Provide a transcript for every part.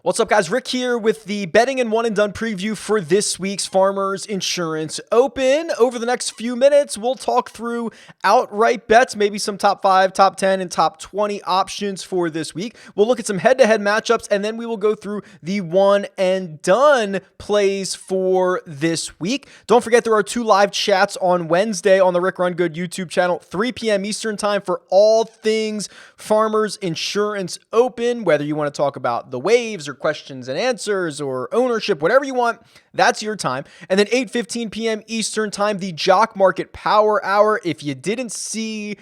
What's up, guys? Rick here with the betting and one and done preview for this week's Farmers Insurance Open. Over the next few minutes, we'll talk through outright bets, maybe some top 5, top 10, and top 20 options for this week. We'll look at some head-to-head matchups, and then we will go through the one and done plays for this week. Don't forget, there are 2 live chats on Wednesday on the Rick Run Good YouTube channel, 3 p.m. Eastern time for all things Farmers Insurance Open, whether you want to talk about the waves or questions and answers or ownership, whatever you want, that's your time. And then 8:15 p.m. Eastern time, the Jock Market Power Hour. If you didn't see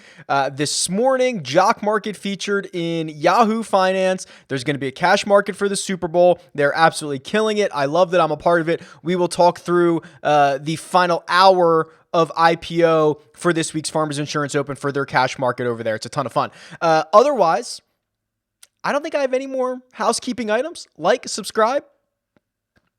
this morning, Jock Market featured in Yahoo Finance. There's going to be a cash market for the Super Bowl. They're absolutely killing it. I love that I'm a part of it. We will talk through the final hour of IPO for this week's Farmers Insurance Open for their cash market over there. It's a ton of fun. Otherwise, I don't think I have any more housekeeping items. Like, subscribe,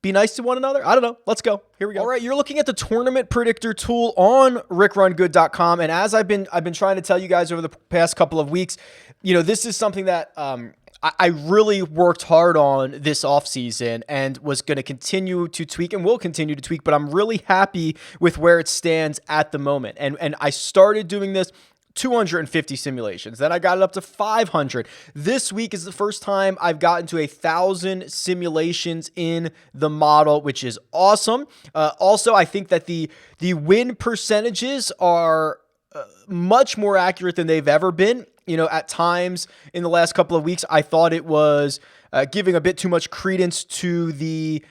be nice to one another. I don't know. Let's go. Here we go. All right, you're looking at the tournament predictor tool on RickRunGood.com, and as I've been trying to tell you guys over the past couple of weeks, this is something that I really worked hard on this offseason and was going to continue to tweak and will continue to tweak, but I'm really happy with where it stands at the moment. And I started doing this 250 simulations. Then I got it up to 500. This week is the first time I've gotten to 1,000 simulations in the model, which is awesome. Also, I think that the win percentages are much more accurate than they've ever been. At times in the last couple of weeks, I thought it was giving a bit too much credence to the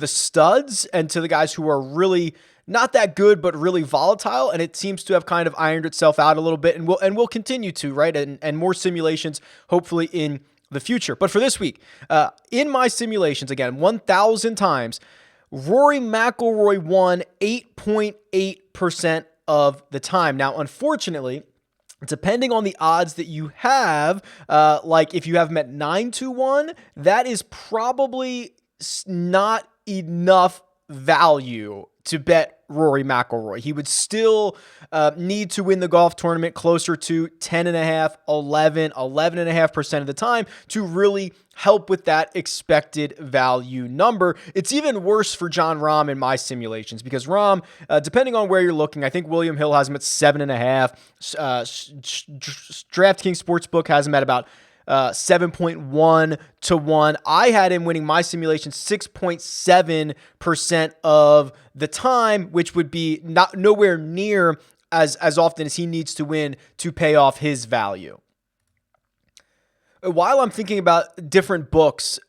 studs and to the guys who are really not that good, but really volatile. And it seems to have kind of ironed itself out a little bit, and will continue to, right? And more simulations, hopefully, in the future. But for this week, in my simulations, again, 1,000 times, Rory McIlroy won 8.8% of the time. Now, unfortunately, depending on the odds that you have, like if you have him at 9-1, that is probably not enough value to bet Rory McIlroy. He would still need to win the golf tournament closer to 10.5, 11.5% of the time to really help with that expected value number. It's even worse for Jon Rahm in my simulations because Rahm, depending on where you're looking, I think William Hill has him at 7.5. DraftKings Sportsbook has him at about 7.1 to 1. I had him winning my simulation 6.7% of the time, which would be nowhere near as often as he needs to win to pay off his value. While I'm thinking about different books,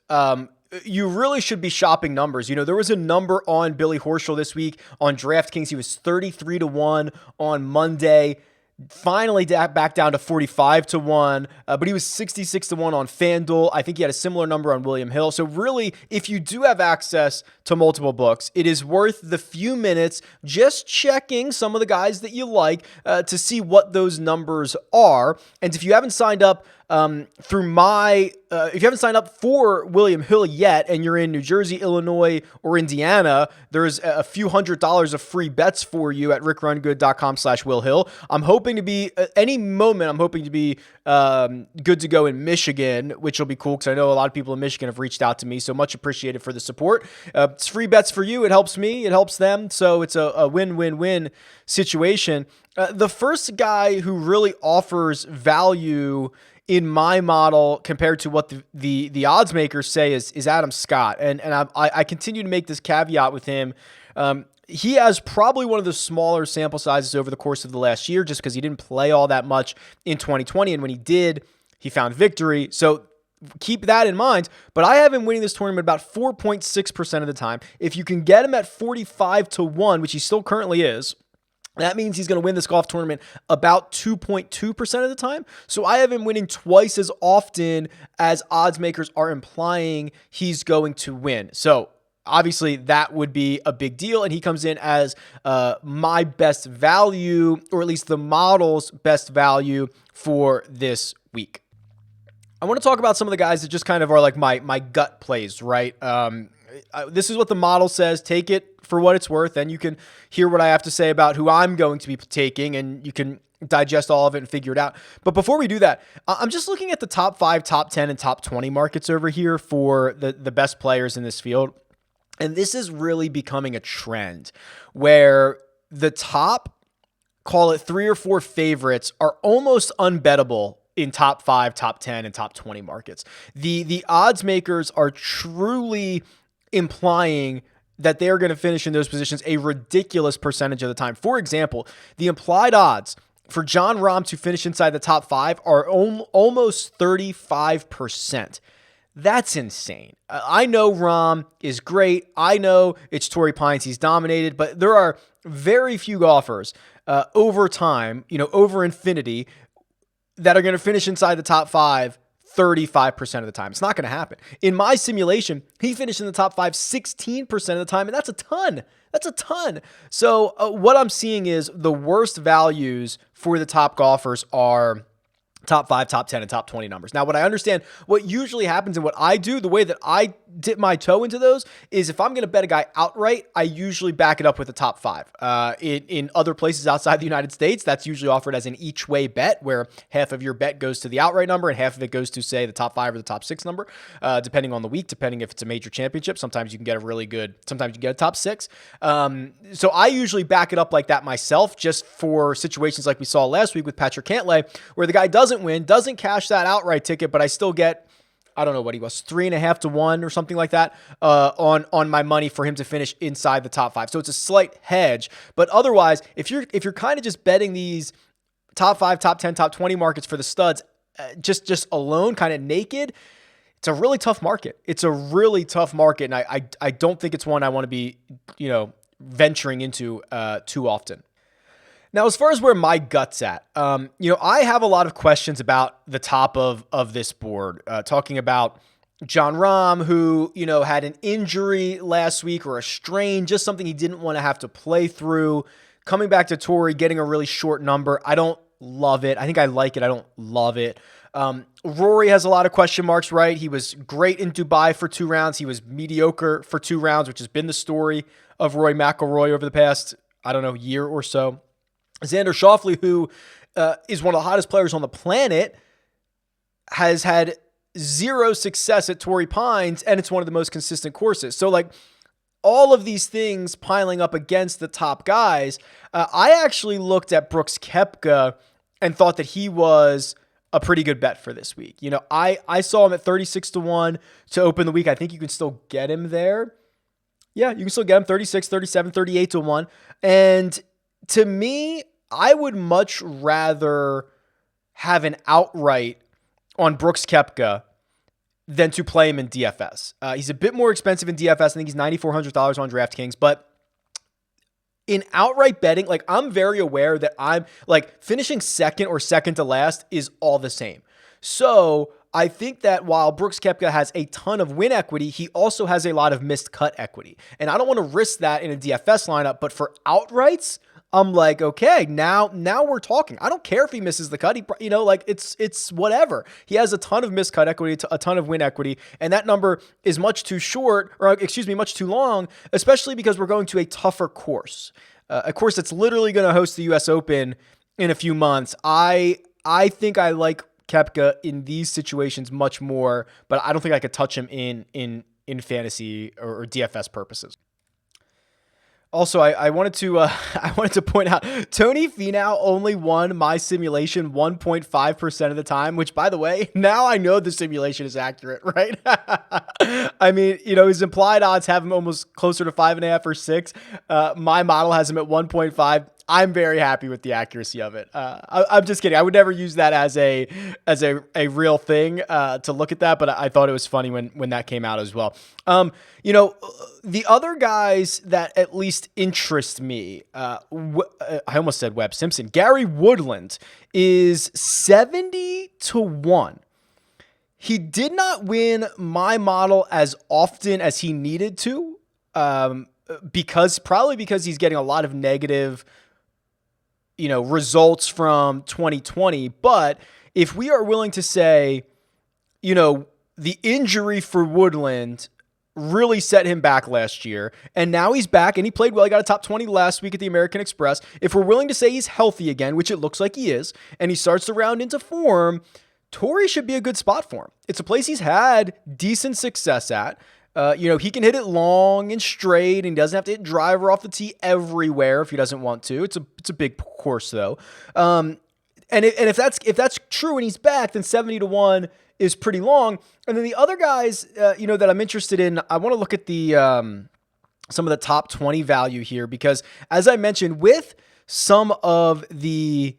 you really should be shopping numbers. There was a number on Billy Horschel this week on DraftKings. He was 33 to 1 on Monday. Finally back down to 45 to 1, but he was 66 to 1 on FanDuel. I think he had a similar number on William Hill. So really, if you do have access to multiple books, it is worth the few minutes just checking some of the guys that you like to see what those numbers are. And if you haven't signed up if you haven't signed up for William Hill yet and you're in New Jersey, Illinois, or Indiana, there's a few $100s of free bets for you at rickrungood.com/willhill. I'm hoping to be any moment. I'm hoping to be good to go in Michigan, which will be cool because I know a lot of people in Michigan have reached out to me. So much appreciated for the support. It's free bets for you. It helps me. It helps them. So it's a win-win-win situation. The first guy who really offers value in my model compared to what the odds makers say is Adam Scott. And I continue to make this caveat with him. He has probably one of the smaller sample sizes over the course of the last year just because he didn't play all that much in 2020. And when he did, he found victory. So keep that in mind. But I have him winning this tournament about 4.6% of the time. If you can get him at 45 to 1, which he still currently is, that means he's going to win this golf tournament about 2.2% of the time. So I have him winning twice as often as odds makers are implying he's going to win. So obviously that would be a big deal. And he comes in as my best value, or at least the model's best value for this week. I want to talk about some of the guys that just kind of are like my gut plays, right? This is what the model says. Take it for what it's worth, and you can hear what I have to say about who I'm going to be taking, and you can digest all of it and figure it out. But before we do that, I'm just looking at the top 5, top 10, and top 20 markets over here for the best players in this field. And this is really becoming a trend where the top, call it 3 or 4 favorites, are almost unbettable in top 5, top 10, and top 20 markets. The odds makers are truly implying that they are going to finish in those positions a ridiculous percentage of the time. For example, the implied odds for Jon Rahm to finish inside the top 5 are almost 35%. That's insane. I know Rahm is great. I know it's Torrey Pines. He's dominated, but there are very few golfers over time, over infinity, that are going to finish inside the top 5 35% of the time. It's not going to happen. In my simulation, he finished in the top 5 16% of the time, and that's a ton. That's a ton. So what I'm seeing is the worst values for the top golfers are top 5, top 10, and top 20 numbers. Now, what I understand, what usually happens and what I do, the way that I dip my toe into those is if I'm going to bet a guy outright, I usually back it up with the top 5. In other places outside the United States, that's usually offered as an each way bet where half of your bet goes to the outright number and half of it goes to, say, the top 5 or the top 6 number, depending on the week, depending if it's a major championship. Sometimes you can get sometimes you can get a top 6. So I usually back it up like that myself, just for situations like we saw last week with Patrick Cantlay, where the guy doesn't win, doesn't cash that outright ticket, but I still get, I don't know what he was, 3.5 to 1 or something like that on my money for him to finish inside the top 5. So it's a slight hedge, but otherwise, if you're kind of just betting these top 5, top 10, top 20 markets for the studs, just alone, kind of naked, it's a really tough market. It's a really tough market, and I don't think it's one I want to be venturing into too often. Now, as far as where my gut's at, I have a lot of questions about the top of this board, talking about Jon Rahm, who, had an injury last week or a strain, just something he didn't want to have to play through, coming back to Torrey, getting a really short number. I don't love it. I think I like it. I don't love it. Rory has a lot of question marks, right? He was great in Dubai for 2 rounds. He was mediocre for 2 rounds, which has been the story of Rory McIlroy over the past, year or so. Xander Schauffele, who is one of the hottest players on the planet, has had 0 success at Torrey Pines, and it's one of the most consistent courses. So, all of these things piling up against the top guys, I actually looked at Brooks Koepka and thought that he was a pretty good bet for this week. I saw him at 36 to 1 to open the week. I think you can still get him there. Yeah, you can still get him 36, 37, 38 to 1. And to me, I would much rather have an outright on Brooks Koepka than to play him in DFS. He's a bit more expensive in DFS. I think he's $9,400 on DraftKings, but in outright betting, I'm very aware that I'm finishing second or second to last is all the same. So I think that while Brooks Koepka has a ton of win equity, he also has a lot of missed cut equity. And I don't want to risk that in a DFS lineup, but for outrights, I'm like, okay, now we're talking. I don't care if he misses the cut. It's whatever. He has a ton of missed cut equity, a ton of win equity, and that number is much too long, especially because we're going to a tougher course, a course that's literally going to host the U.S. Open in a few months. I think I like Koepka in these situations much more, but I don't think I could touch him in fantasy or DFS purposes. Also, I wanted to point out Tony Finau only won my simulation 1.5% of the time, which, by the way, now I know the simulation is accurate, right? I mean, his implied odds have him almost closer to 5.5 or 6. My model has him at 1.5. I'm very happy with the accuracy of it. I'm just kidding. I would never use that as a real thing to look at that, but I thought it was funny when that came out as well. The other guys that at least interest me, I almost said Webb Simpson. Gary Woodland is 70 to 1. He did not win my model as often as he needed to, because he's getting a lot of negative results from 2020. But if we are willing to say, the injury for Woodland really set him back last year. And now he's back and he played well. He got a top 20 last week at the American Express. If we're willing to say he's healthy again, which it looks like he is, and he starts to round into form, Torrey should be a good spot for him. It's a place he's had decent success at. He can hit it long and straight, and he doesn't have to hit driver off the tee everywhere if he doesn't want to. It's a big course though. And if that's true and he's back, then 70-1 is pretty long. And then the other guys, that I'm interested in, I want to look at the some of the top 20 value here, because as I mentioned, with some of the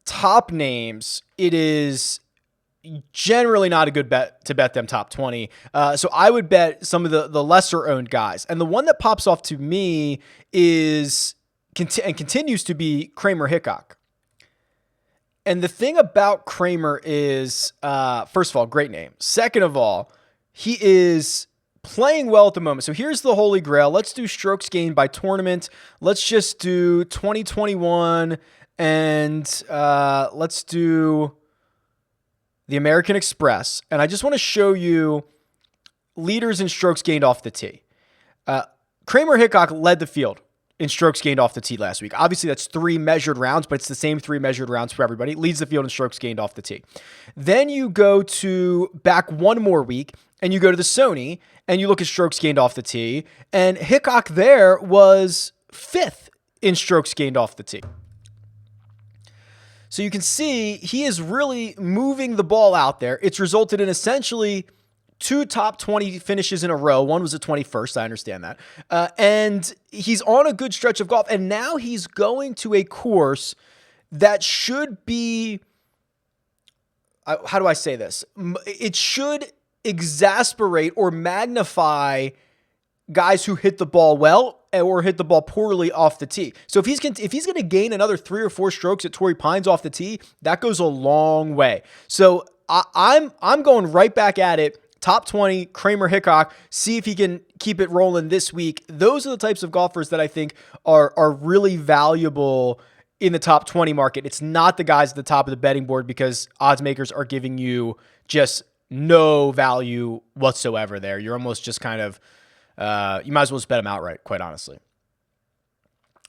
top names, it is generally not a good bet to bet them top 20. So I would bet some of the lesser owned guys. And the one that pops off to me is and continues to be Kramer Hickok. And the thing about Kramer is, first of all, great name. Second of all, he is playing well at the moment. So here's the holy grail. Let's do strokes gained by tournament. Let's just do 2021 and let's do the American Express. And I just want to show you leaders in strokes gained off the tee. Kramer Hickok led the field in strokes gained off the tee last week. Obviously, that's 3 measured rounds, but it's the same 3 measured rounds for everybody. Leads the field in strokes gained off the tee. Then you go to back one more week, and you go to the Sony, and you look at strokes gained off the tee, and Hickok there was 5th in strokes gained off the tee. So you can see he is really moving the ball out there. It's resulted in essentially 2 top 20 finishes in a row. One was a 21st. I understand that. And he's on a good stretch of golf. And now he's going to a course that should be, how do I say this? It should exasperate or magnify guys who hit the ball well or hit the ball poorly off the tee. So if he's going to gain another 3 or 4 strokes at Torrey Pines off the tee, that goes a long way. So I'm going right back at it. Top 20, Kramer Hickok. See if he can keep it rolling this week. Those are the types of golfers that I think are really valuable in the top 20 market. It's not the guys at the top of the betting board, because odds makers are giving you just no value whatsoever there. You're almost just kind of, you might as well just bet them outright, quite honestly.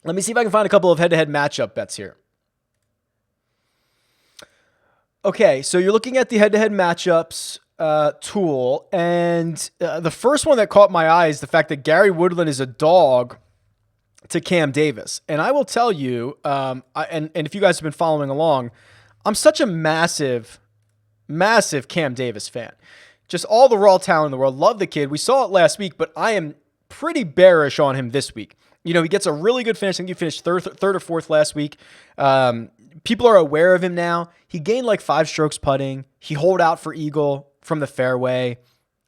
Let me see if I can find a couple of head-to-head matchup bets here. Okay, so you're looking at the head-to-head matchups tool, and the first one that caught my eye is the fact that Gary Woodland is a dog to Cam Davis. And I will tell you, and if you guys have been following along, I'm such a massive Cam Davis fan. Just all the raw talent in the world. Love the kid. We saw it last week, but I am pretty bearish on him this week. He gets a really good finish. I think he finished third or fourth last week. People are aware of him now. He gained like 5 strokes putting. He holed out for eagle from the fairway.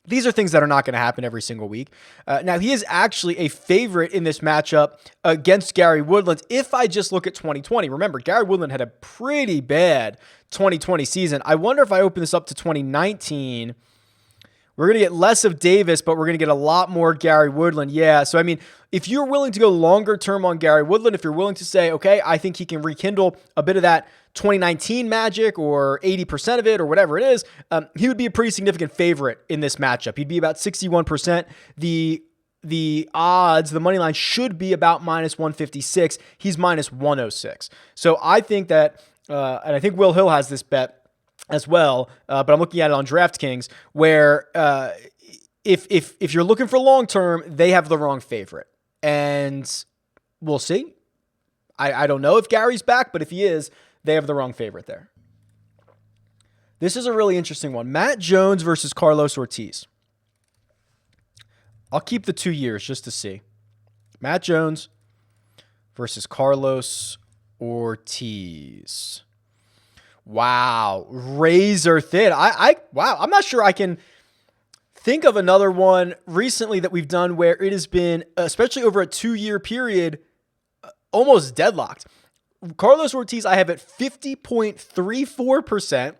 These are things that are not going to happen every single week. Now, he is actually a favorite in this matchup against Gary Woodland. If I just look at 2020, remember, Gary Woodland had a pretty bad 2020 season. I wonder if I open this up to 2019, we're going to get less of Davis, but we're going to get a lot more Gary Woodland. Yeah, so I mean, if you're willing to go longer term on Gary Woodland, if you're willing to say, okay, I think he can rekindle a bit of that 2019 magic or 80% of it or whatever it is, he would be a pretty significant favorite in this matchup. He'd be about 61%. The odds, the money line should be about minus 156. He's minus 106. So I think that, and I think Will Hill has this bet as well, but I'm looking at it on DraftKings, where if you're looking for long term, they have the wrong favorite, and we'll see. I don't know if Gary's back, but if he is, they have the wrong favorite there. This is a really interesting one: Matt Jones versus Carlos Ortiz. I'll keep the 2 years just to see. Matt Jones versus Carlos Ortiz. Wow, razor thin. Wow, I'm not sure I can think of another one recently that we've done where it has been, especially over a 2-year period, almost deadlocked. Carlos Ortiz, I have at 50.34%,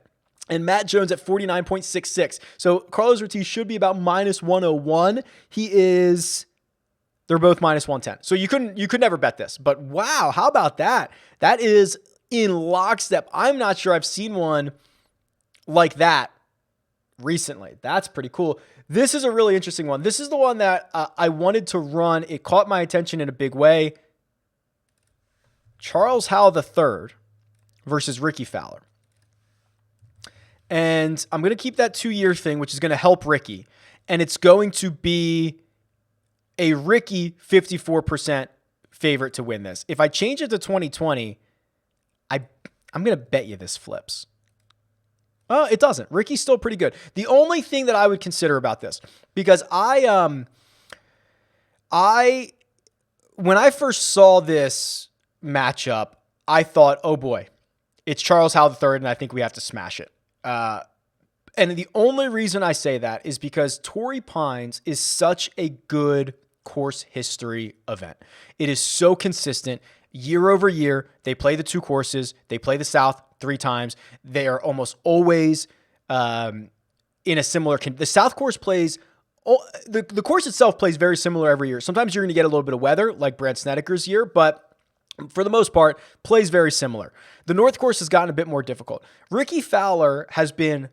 and Matt Jones at 49.66. So Carlos Ortiz should be about minus 101. They're both minus 110. So you could never bet this. But wow, how about that? That is in lockstep. I'm not sure I've seen one like that recently. That's pretty cool. This is a really interesting one. This is the one that I wanted to run. It caught my attention in a big way. Charles Howell III versus Ricky Fowler. And I'm going to keep that 2-year thing, which is going to help Ricky. And it's going to be a Ricky 54% favorite to win this. If I change it to 2020, I'm going to bet you this flips. It doesn't. Ricky's still pretty good. The only thing that I would consider about this, because when I first saw this matchup, I thought, oh boy, it's Charles Howell III, and I think we have to smash it. And the only reason I say that is because Torrey Pines is such a good course history event. It is so consistent. Year over year, they play the 2 courses. They play the South 3 times. They are almost always in a similar... The South course plays... The course itself plays very similar every year. Sometimes you're going to get a little bit of weather, like Brad Snedeker's year, but for the most part, plays very similar. The North course has gotten a bit more difficult. Ricky Fowler has been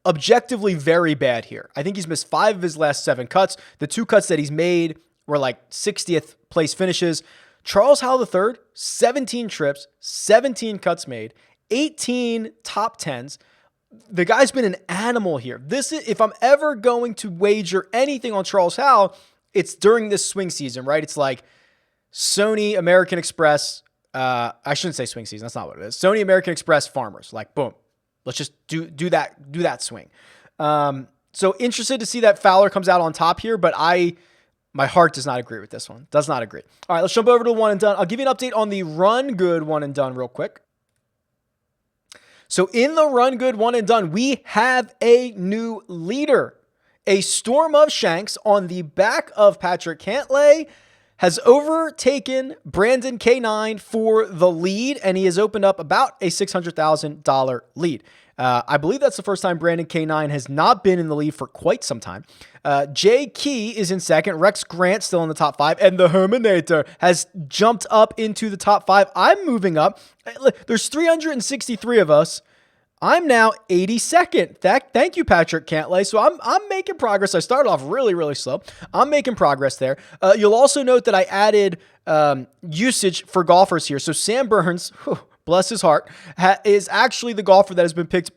objectively very bad here. I think he's missed 5 of his last 7 cuts. The 2 cuts that he's made were like 60th place finishes. Charles Howell III, 17 trips, 17 cuts made, 18 top 10s. The guy's been an animal here. This is, if I'm ever going to wager anything on Charles Howell, it's during this swing season, right? It's like Sony, American Express. I shouldn't say swing season. That's not what it is. Sony, American Express, Farmers. Like, boom. Let's just do that swing. So interested to see that Fowler comes out on top here, but my heart does not agree with this one. Does not agree. All right, let's jump over to one and done. I'll give you an update on the Run Good one and done real quick. So in the Run Good one and done, we have a new leader. A storm of shanks on the back of Patrick Cantlay has overtaken Brandon K9 for the lead, and he has opened up about a $600,000 lead. I believe that's the first time Brandon K9 has not been in the lead for quite some time. Jay Key is in second. Rex Grant still in the top 5. And the Herminator has jumped up into the top 5. I'm moving up. There's 363 of us. I'm now 82nd. Thank you, Patrick Cantlay. So I'm making progress. I started off really, really slow. I'm making progress there. You'll also note that I added usage for golfers here. So Sam Burns, bless his heart, is actually the golfer that has been picked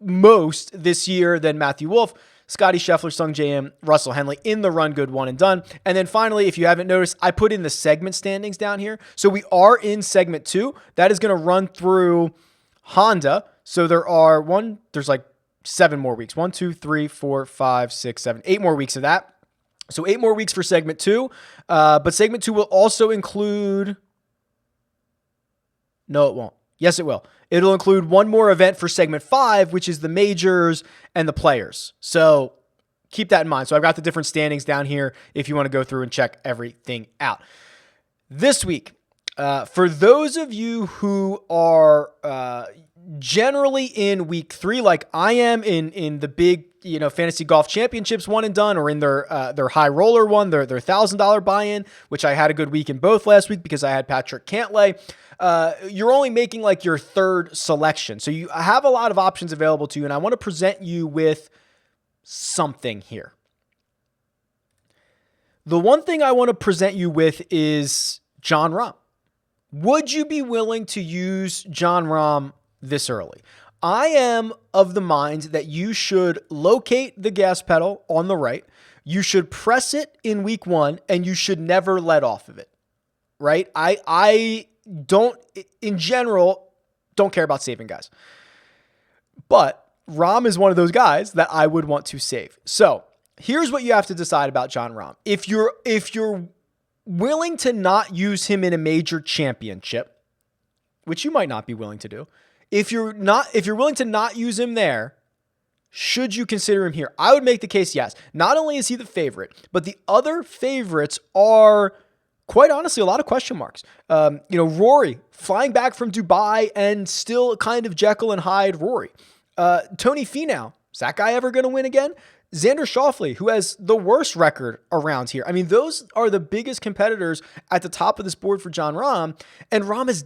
most this year than Matthew Wolff, Scotty Scheffler, Sung J M, Russell Henley in the Run Good one and done. And then finally, if you haven't noticed, I put in the segment standings down here. So we are in segment 2. That is going to run through Honda. So there's like 7 more weeks. 1, 2, 3, 4, 5, 6, 7, 8 more weeks of that. So 8 more weeks for segment 2. But segment 2 will also include... No, it won't. Yes, it will. It'll include one more event for segment 5, which is the majors and the players. So keep that in mind. So I've got the different standings down here if you want to go through and check everything out. This week, for those of you who are generally in week 3, like I am in the big, fantasy golf championships one and done, or in their high roller one, their $1,000 buy-in, which I had a good week in both last week because I had Patrick Cantlay. You're only making like your 3rd selection. So you have a lot of options available to you, and I want to present you with something here. The one thing I want to present you with is Jon Rahm. Would you be willing to use Jon Rahm this early? I am of the mind that you should locate the gas pedal on the right. You should press it in week 1, and you should never let off of it, right? I don't, in general, don't care about saving guys. But Rahm is one of those guys that I would want to save. So here's what you have to decide about Jon Rahm. If you're willing to not use him in a major championship, which you might not be willing to do, if you're willing to not use him there, should you consider him here? I would make the case yes. Not only is he the favorite, but the other favorites are, quite honestly, a lot of question marks. Rory flying back from Dubai and still kind of Jekyll and Hyde Rory. Tony Finau, is that guy ever going to win again? Xander Schauffele, who has the worst record around here. I mean, those are the biggest competitors at the top of this board for Jon Rahm, and Rahm has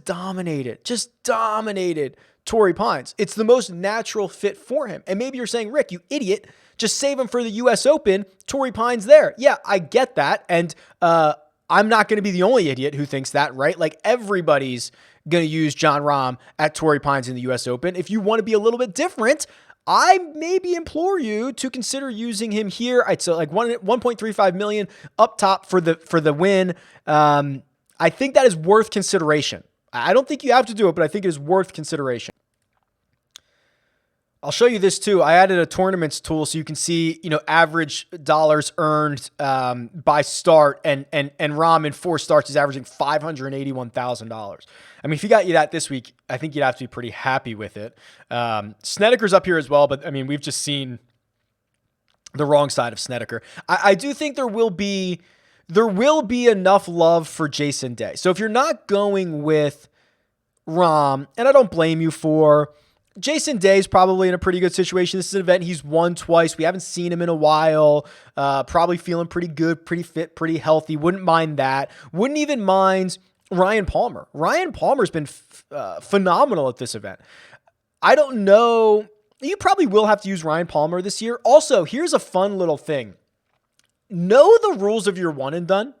just dominated Torrey Pines. It's the most natural fit for him. And maybe you're saying, Rick, you idiot, just save him for the U.S. Open. Torrey Pines there. Yeah, I get that. And I'm not going to be the only idiot who thinks that, right? Like, everybody's going to use Jon Rahm at Torrey Pines in the U.S. Open. If you want to be a little bit different, I maybe implore you to consider using him here. I'd say like 1.35 million up top for the win. I think that is worth consideration. I don't think you have to do it, but I think it is worth consideration. I'll show you this too. I added a tournaments tool so you can see, average dollars earned by start, and Rahm in 4 starts is averaging $581,000. I mean, if he got you that this week, I think you'd have to be pretty happy with it. Snedeker's up here as well, but I mean, we've just seen the wrong side of Snedeker. I do think there will be enough love for Jason Day. So if you're not going with Rahm, and I don't blame you for, Jason Day is probably in a pretty good situation. This is an event he's won twice. We haven't seen him in a while. Probably feeling pretty good, pretty fit, pretty healthy. Wouldn't mind that. Wouldn't even mind Ryan Palmer. Ryan Palmer's been phenomenal at this event. I don't know. You probably will have to use Ryan Palmer this year. Also, here's a fun little thing. Know the rules of your one and done.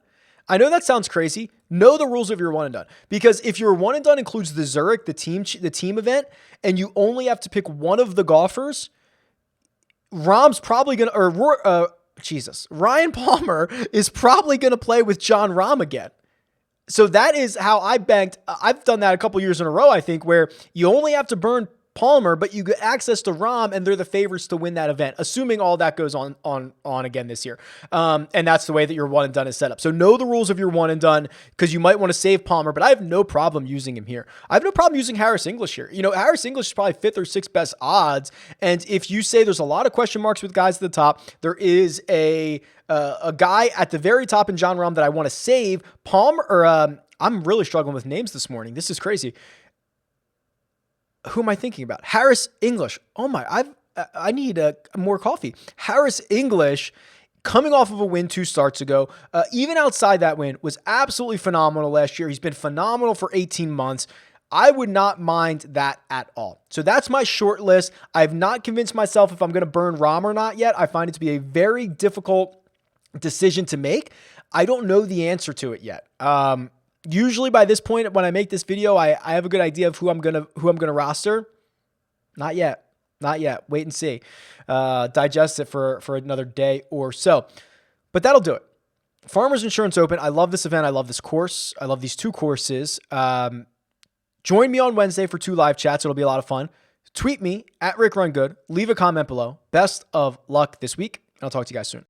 I know that sounds crazy. Know the rules of your one and done, because if your one and done includes the Zurich, the team event, and you only have to pick one of the golfers, Rahm's probably going to, Ryan Palmer is probably going to play with Jon Rahm again. So that is how I banked. I've done that a couple years in a row, I think, where you only have to burn Palmer, but you get access to Rahm, and they're the favorites to win that event, assuming all that goes on again this year. And that's the way that your one and done is set up. So know the rules of your one and done, because you might want to save Palmer, but I have no problem using him here. I have no problem using Harris English here. Harris English is probably 5th or 6th best odds. And if you say there's a lot of question marks with guys at the top, there is a guy at the very top in Jon Rahm that I want to save. Palmer, I'm really struggling with names this morning. This is crazy. Who am I thinking about? Harris English. Oh my, I need more coffee. Harris English, coming off of a win 2 starts ago, even outside that win, was absolutely phenomenal last year. He's been phenomenal for 18 months. I would not mind that at all. So that's my short list. I've not convinced myself if I'm going to burn Rahm or not yet. I find it to be a very difficult decision to make. I don't know the answer to it yet. Usually by this point, when I make this video, I have a good idea of who I'm gonna roster. Not yet. Wait and see. Digest it for another day or so. But that'll do it. Farmers Insurance Open. I love this event. I love this course. I love these 2 courses. Join me on Wednesday for 2 live chats. It'll be a lot of fun. Tweet me at RickRunGood. Leave a comment below. Best of luck this week. I'll talk to you guys soon.